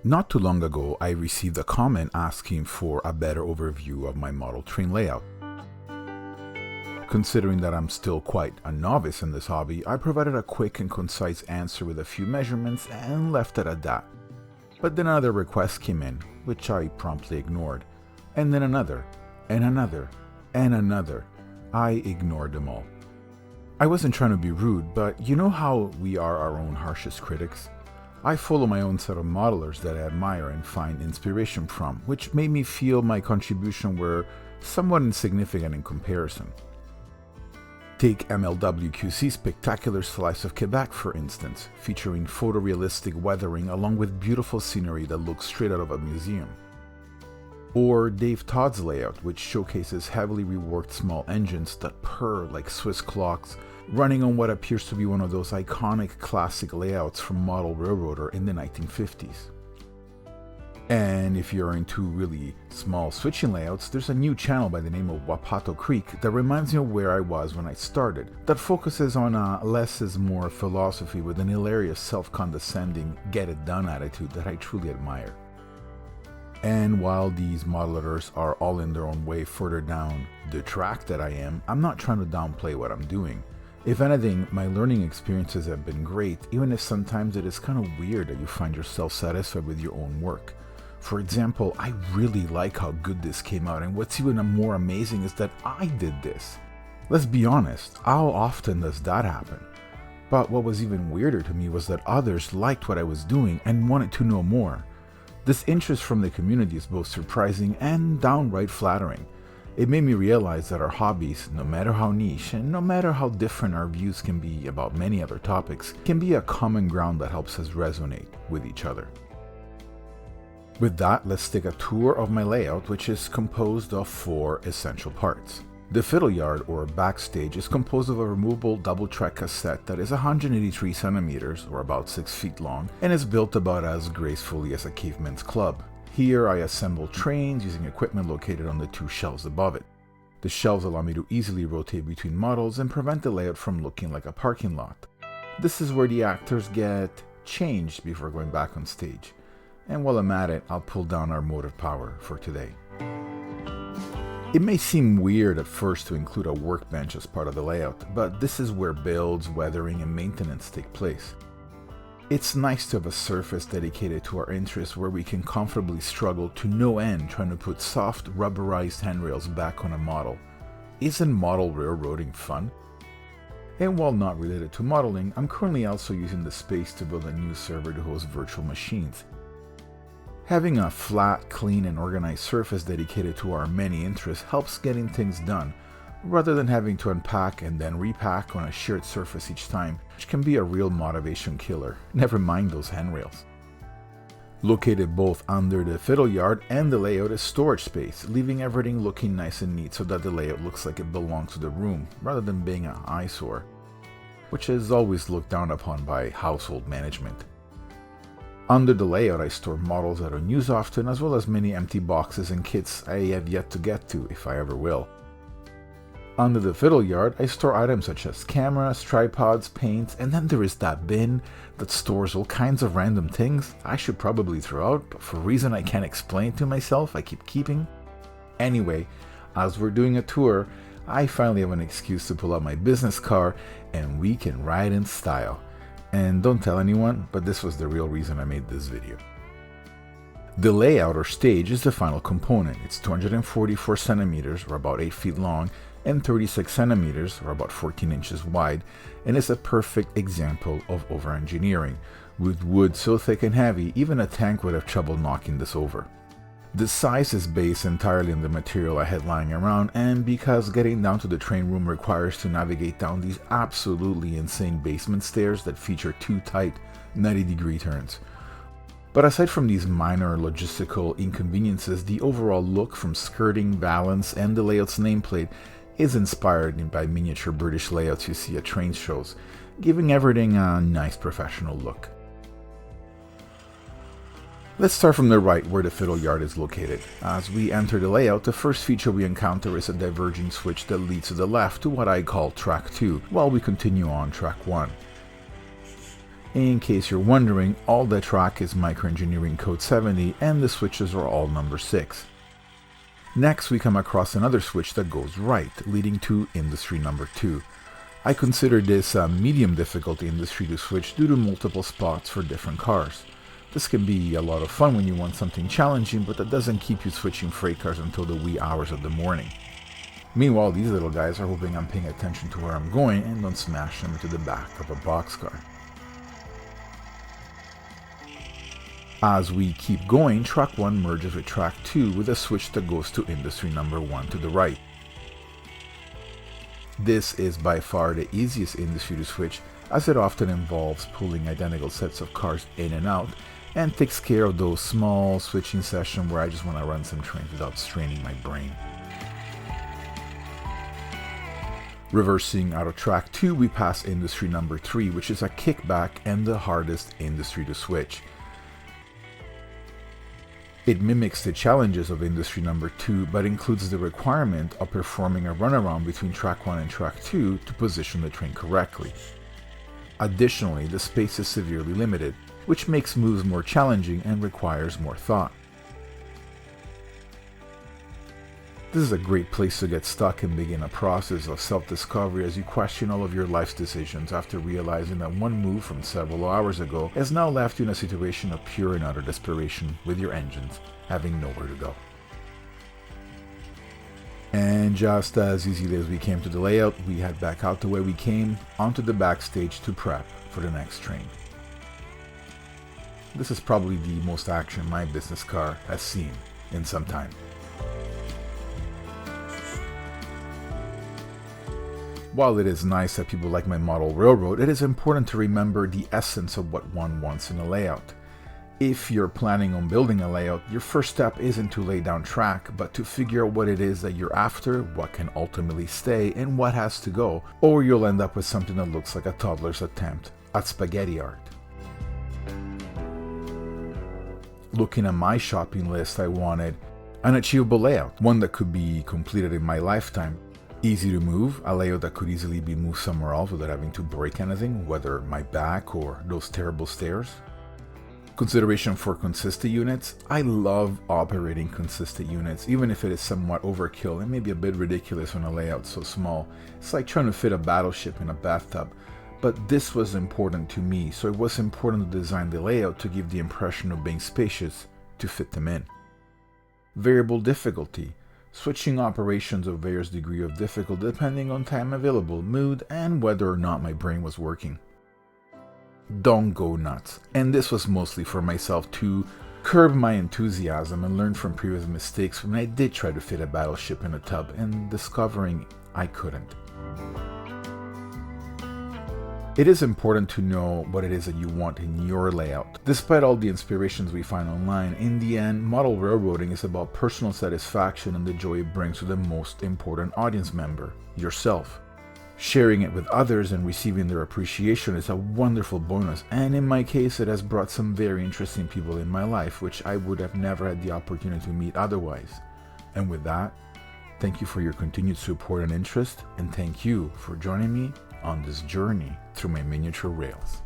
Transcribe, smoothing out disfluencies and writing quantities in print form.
Not too long ago, I received a comment asking for a better overview of my model train layout. Considering that I'm still quite a novice in this hobby, I provided a quick and concise answer with a few measurements and left it at that. But then another request came in, which I promptly ignored. And then another, and another, and another. I ignored them all. I wasn't trying to be rude, but you know how we are our own harshest critics? I follow my own set of modelers that I admire and find inspiration from, which made me feel my contribution were somewhat insignificant in comparison. Take MLWQC's spectacular slice of Quebec, for instance, featuring photorealistic weathering along with beautiful scenery that looks straight out of a museum. Or Dave Todd's layout, which showcases heavily reworked small engines that purr like Swiss clocks, running on what appears to be one of those iconic classic layouts from Model Railroader in the 1950s. And if you're into really small switching layouts, there's a new channel by the name of Wapato Creek that reminds me of where I was when I started, that focuses on a less is more philosophy with an hilarious self-condescending, get-it-done attitude that I truly admire. And while these modelers are all in their own way further down the track that I am, I'm not trying to downplay what I'm doing. If anything, my learning experiences have been great, even if sometimes it is kind of weird that you find yourself satisfied with your own work. For example, I really like how good this came out, and what's even more amazing is that I did this. Let's be honest, how often does that happen? But what was even weirder to me was that others liked what I was doing and wanted to know more. This interest from the community is both surprising and downright flattering. It made me realize that our hobbies, no matter how niche and no matter how different our views can be about many other topics, can be a common ground that helps us resonate with each other. With that, let's take a tour of my layout, which is composed of 4 essential parts. The fiddle yard, or backstage, is composed of a removable double-track cassette that is 183 centimeters, or about 6 feet long, and is built about as gracefully as a caveman's club. Here I assemble trains using equipment located on the 2 shelves above it. The shelves allow me to easily rotate between models and prevent the layout from looking like a parking lot. This is where the actors get changed before going back on stage. And while I'm at it, I'll pull down our motive power for today. It may seem weird at first to include a workbench as part of the layout, but this is where builds, weathering, and maintenance take place. It's nice to have a surface dedicated to our interests where we can comfortably struggle to no end trying to put soft, rubberized handrails back on a model. Isn't model railroading fun? And while not related to modeling, I'm currently also using the space to build a new server to host virtual machines. Having a flat, clean, and organized surface dedicated to our many interests helps getting things done, rather than having to unpack and then repack on a shared surface each time, which can be a real motivation killer, never mind those handrails. Located both under the fiddle yard and the layout is storage space, leaving everything looking nice and neat so that the layout looks like it belongs to the room, rather than being an eyesore, which is always looked down upon by household management. Under the layout I store models that are used often, as well as many empty boxes and kits I have yet to get to, if I ever will. Under the fiddle yard, I store items such as cameras, tripods, paints, and then there is that bin that stores all kinds of random things I should probably throw out, but for a reason I can't explain to myself, I keep keeping. Anyway, as we're doing a tour, I finally have an excuse to pull out my business car and we can ride in style. And don't tell anyone, but this was the real reason I made this video. The layout or stage is the final component. It's 244 centimeters, or about 8 feet long, and 36 centimeters, or about 14 inches wide, and is a perfect example of over-engineering. With wood so thick and heavy, even a tank would have trouble knocking this over. The size is based entirely on the material I had lying around, and because getting down to the train room requires to navigate down these absolutely insane basement stairs that feature 2 tight 90-degree turns. But aside from these minor logistical inconveniences, the overall look from skirting, balance, and the layout's nameplate is inspired by miniature British layouts you see at train shows, giving everything a nice professional look. Let's start from the right where the fiddle yard is located. As we enter the layout, the first feature we encounter is a diverging switch that leads to the left to what I call track 2, while we continue on track 1. In case you're wondering, all the track is microengineering code 70 and the switches are all number 6. Next we come across another switch that goes right, leading to industry number 2. I consider this a medium difficulty industry to switch due to multiple spots for different cars. This can be a lot of fun when you want something challenging, but that doesn't keep you switching freight cars until the wee hours of the morning. Meanwhile, these little guys are hoping I'm paying attention to where I'm going and don't smash them into the back of a boxcar. As we keep going, track 1 merges with track 2 with a switch that goes to industry number 1 to the right. This is by far the easiest industry to switch, as it often involves pulling identical sets of cars in and out, and takes care of those small switching sessions where I just want to run some trains without straining my brain. Reversing out of track 2, we pass industry number 3, which is a kickback and the hardest industry to switch. It mimics the challenges of industry number 2, but includes the requirement of performing a runaround between track 1 and track 2 to position the train correctly. Additionally, the space is severely limited, which makes moves more challenging and requires more thought. This is a great place to get stuck and begin a process of self-discovery as you question all of your life's decisions after realizing that one move from several hours ago has now left you in a situation of pure and utter desperation with your engines having nowhere to go. And just as easily as we came to the layout, we head back out the way we came, onto the backstage to prep for the next train. This is probably the most action my business car has seen in some time. While it is nice that people like my model railroad, it is important to remember the essence of what one wants in a layout. If you're planning on building a layout, your first step isn't to lay down track, but to figure out what it is that you're after, what can ultimately stay, and what has to go, or you'll end up with something that looks like a toddler's attempt at spaghetti art. Looking at my shopping list, I wanted an achievable layout, one that could be completed in my lifetime. Easy to move, a layout that could easily be moved somewhere else without having to break anything, whether my back or those terrible stairs. Consideration for consistent units. I love operating consistent units, even if it is somewhat overkill and maybe a bit ridiculous when a layout's so small. It's like trying to fit a battleship in a bathtub. But this was important to me, so it was important to design the layout to give the impression of being spacious to fit them in. Variable difficulty. Switching operations of various degree of difficulty depending on time available, mood, and whether or not my brain was working. Don't go nuts. And this was mostly for myself to curb my enthusiasm and learn from previous mistakes when I did try to fit a battleship in a tub and discovering I couldn't. It is important to know what it is that you want in your layout. Despite all the inspirations we find online, in the end, model railroading is about personal satisfaction and the joy it brings to the most important audience member, yourself. Sharing it with others and receiving their appreciation is a wonderful bonus, and in my case it has brought some very interesting people in my life which I would have never had the opportunity to meet otherwise. And with that, thank you for your continued support and interest, and thank you for joining me on this journey through my miniature rails.